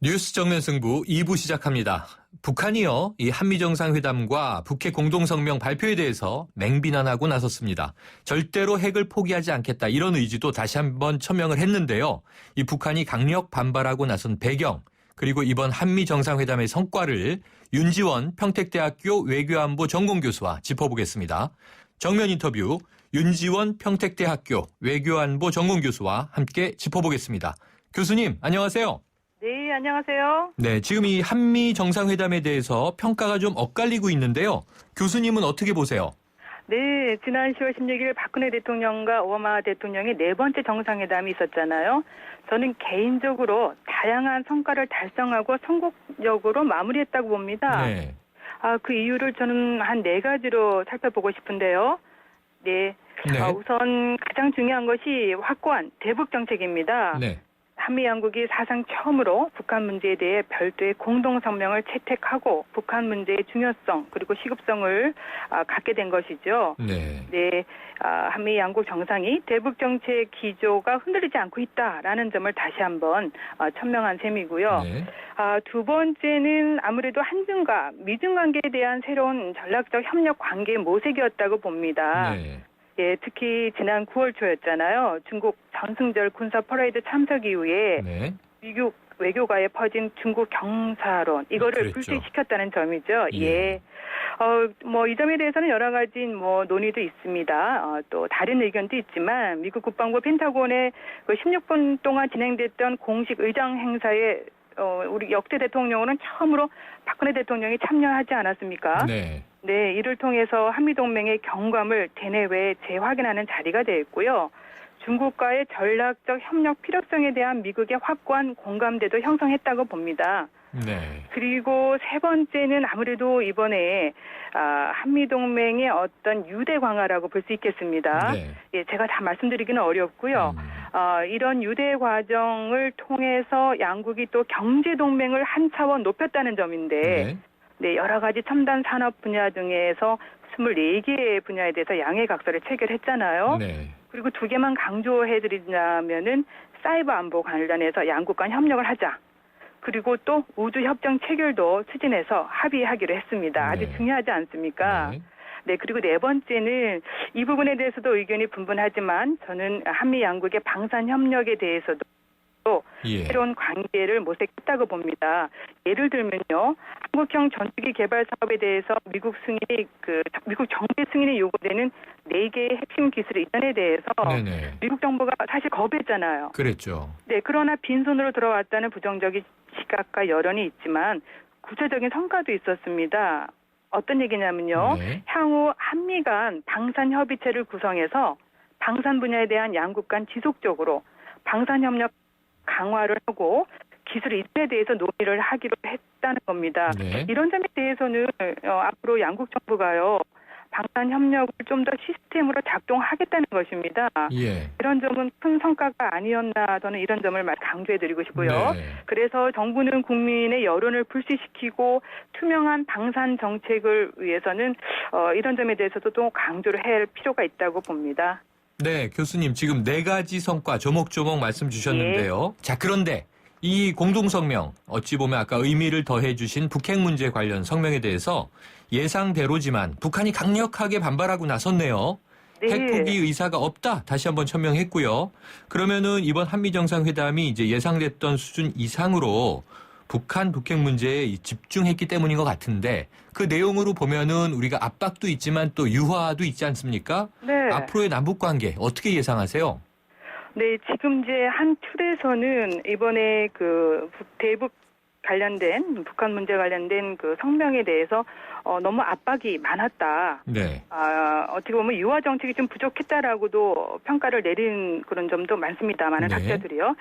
뉴스 정면 승부 2부 시작합니다. 북한이요, 이 한미정상회담과 북핵 공동성명 발표에 대해서 맹비난하고 나섰습니다. 절대로 핵을 포기하지 않겠다 이런 의지도 다시 한번 천명을 했는데요. 이 북한이 강력 반발하고 나선 배경, 그리고 이번 한미정상회담의 성과를 윤지원 평택대학교 외교안보 전공교수와 짚어보겠습니다. 정면 인터뷰 윤지원 평택대학교 외교안보 전공교수와 함께 짚어보겠습니다. 교수님, 안녕하세요. 네, 안녕하세요. 네, 지금 이 한미 정상회담에 대해서 평가가 좀 엇갈리고 있는데요. 교수님은 어떻게 보세요? 네, 지난 10월 16일 박근혜 대통령과 오바마 대통령의 네 번째 정상회담이 있었잖아요. 저는 개인적으로 다양한 성과를 달성하고 성공적으로 마무리했다고 봅니다. 네. 그 이유를 저는 한 네 가지로 살펴보고 싶은데요. 네. 네. 우선 가장 중요한 것이 확고한 대북 정책입니다. 네. 한미 양국이 사상 처음으로 북한 문제에 대해 별도의 공동성명을 채택하고 북한 문제의 중요성 그리고 시급성을 갖게 된 것이죠. 네. 네, 한미 양국 정상이 대북 정책 기조가 흔들리지 않고 있다라는 점을 다시 한번 천명한 셈이고요. 네. 두 번째는 아무래도 한중과 미중 관계에 대한 새로운 전략적 협력 관계의 모색이었다고 봅니다. 네. 예, 특히 지난 9월 초였잖아요. 중국 전승절 군사 퍼레이드 참석 이후에 네. 미국 외교가에 퍼진 중국 경사론 이거를 그랬죠. 불식시켰다는 점이죠. 예. 예. 이 점에 대해서는 여러 가지 논의도 있습니다. 또 다른 의견도 있지만 미국 국방부 펜타곤의 그 16분 동안 진행됐던 공식 의장 행사에 우리 역대 대통령으로는 처음으로 박근혜 대통령이 참여하지 않았습니까? 네. 네, 이를 통해서 한미동맹의 경감을 대내외에 재확인하는 자리가 되었고요. 중국과의 전략적 협력 필요성에 대한 미국의 확고한 공감대도 형성했다고 봅니다. 네. 그리고 세 번째는 아무래도 이번에 한미동맹의 어떤 유대 강화라고 볼 수 있겠습니다. 네. 예, 제가 다 말씀드리기는 어렵고요. 이런 유대 과정을 통해서 양국이 또 경제 동맹을 한 차원 높였다는 점인데 네. 네, 여러 가지 첨단 산업 분야 중에서 24개의 분야에 대해서 양해각서를 체결했잖아요. 네. 그리고 두 개만 강조해드리자면은 사이버 안보 관련해서 양국 간 협력을 하자. 그리고 또 우주 협정 체결도 추진해서 합의하기로 했습니다. 아주 네. 중요하지 않습니까? 네. 네, 그리고 네 번째는 이 부분에 대해서도 의견이 분분하지만 저는 한미 양국의 방산 협력에 대해서도 예. 새로운 관계를 모색했다고 봅니다. 예를 들면요, 한국형 전투기 개발 사업에 대해서 미국 정부의 승인이 요구되는 4개의 핵심 기술 이전에 대해서 네네. 미국 정부가 사실 거부했잖아요. 그랬죠. 네, 그러나 빈손으로 들어왔다는 부정적인 시각과 여론이 있지만 구체적인 성과도 있었습니다. 어떤 얘기냐면요, 네. 향후 한미 간 방산 협의체를 구성해서 방산 분야에 대한 양국 간 지속적으로 방산 협력 강화를 하고 기술 이전에 대해서 논의를 하기로 했다는 겁니다. 네. 이런 점에 대해서는 앞으로 양국 정부가요, 방산 협력을 좀 더 시스템으로 작동하겠다는 것입니다. 예. 이런 점은 큰 성과가 아니었나 저는 이런 점을 강조해드리고 싶고요. 네. 그래서 정부는 국민의 여론을 불씨시키고 투명한 방산 정책을 위해서는 이런 점에 대해서도 또 강조를 할 필요가 있다고 봅니다. 네, 교수님 지금 네 가지 성과 조목조목 말씀 주셨는데요. 자, 그런데 이 공동성명, 어찌 보면 아까 의미를 더해 주신 북핵 문제 관련 성명에 대해서 예상대로지만 북한이 강력하게 반발하고 나섰네요. 네. 핵 포기 의사가 없다. 다시 한번 천명했고요. 그러면은 이번 한미 정상회담이 이제 예상됐던 수준 이상으로 북핵 문제에 집중했기 때문인 것 같은데 그 내용으로 보면은 우리가 압박도 있지만 또 유화도 있지 않습니까? 네. 앞으로의 남북 관계 어떻게 예상하세요? 네, 지금 이제 한 틀에서는 이번에 그 대북 관련된 북한 문제 관련된 그 성명에 대해서 너무 압박이 많았다. 네. 어떻게 보면 유화 정책이 좀 부족했다라고도 평가를 내린 그런 점도 많습니다. 많은 네. 학자들이요.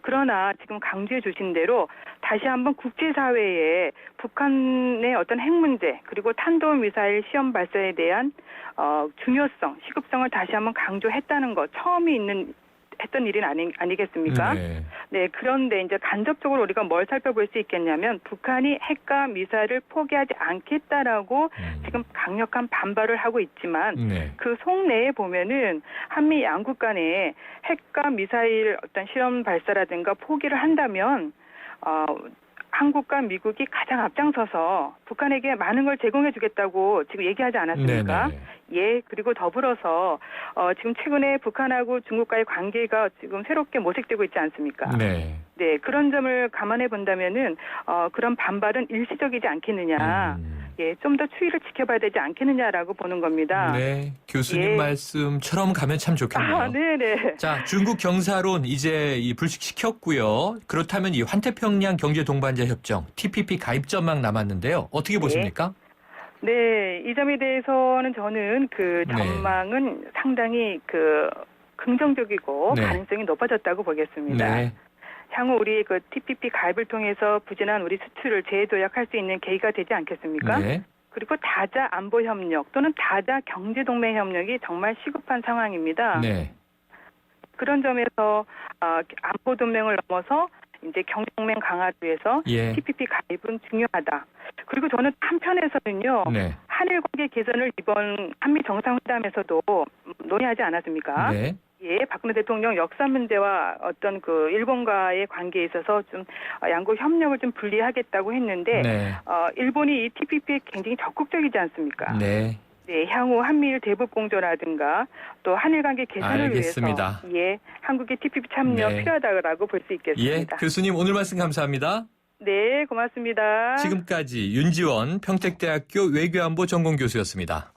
그러나 지금 강조해 주신 대로 다시 한번 국제사회에 북한의 어떤 핵 문제 그리고 탄도미사일 시험 발사에 대한 중요성, 시급성을 다시 한번 강조했다는 것 했던 일은 아니겠습니까? 네. 네, 그런데 이제 간접적으로 우리가 뭘 살펴볼 수 있겠냐면 북한이 핵과 미사일을 포기하지 않겠다라고 지금 강력한 반발을 하고 있지만 네. 그 속내에 보면은 한미 양국 간에 핵과 미사일 어떤 실험 발사라든가 포기를 한다면 한국과 미국이 가장 앞장서서 북한에게 많은 걸 제공해 주겠다고 지금 얘기하지 않았습니까? 네네. 예, 그리고 더불어서 지금 최근에 북한하고 중국과의 관계가 지금 새롭게 모색되고 있지 않습니까? 네. 네, 그런 점을 감안해 본다면은 그런 반발은 일시적이지 않겠느냐. 예, 좀 더 추이를 지켜봐야 되지 않겠느냐라고 보는 겁니다. 네. 교수님 예. 말씀처럼 가면 참 좋겠네요. 네네. 자, 중국 경사론 이제 불식시켰고요. 그렇다면 이 환태평양 경제동반자 협정 TPP 가입 전망 남았는데요. 어떻게 보십니까? 네, 이 점에 대해서는 저는 그 네. 전망은 상당히 긍정적이고 네. 가능성이 높아졌다고 보겠습니다. 네. 향후 우리 그 TPP 가입을 통해서 부진한 우리 수출을 재도약할 수 있는 계기가 되지 않겠습니까? 네. 그리고 다자 안보 협력 또는 다자 경제 동맹 협력이 정말 시급한 상황입니다. 네. 그런 점에서 안보 동맹을 넘어서 이제 경제 동맹 강화를 위해서 예. TPP 가입은 중요하다. 그리고 저는 한편에서는요. 네. 한일 관계 개선을 이번 한미 정상회담에서도 논의하지 않았습니까? 네. 예, 박근혜 대통령 역사 문제와 어떤 그 일본과의 관계에 있어서 좀 양국 협력을 좀 분리하겠다고 했는데 네. 일본이 이 TPP에 굉장히 적극적이지 않습니까? 네. 네, 향후 한미일 대북 공조라든가 또 한일 관계 개선을 알겠습니다. 위해서 예, 한국의 TPP 참여 네. 필요하다고 볼 수 예. 있겠습니다. 교수님 오늘 말씀 감사합니다. 네, 고맙습니다. 지금까지 윤지원 평택대학교 외교안보 전공교수였습니다.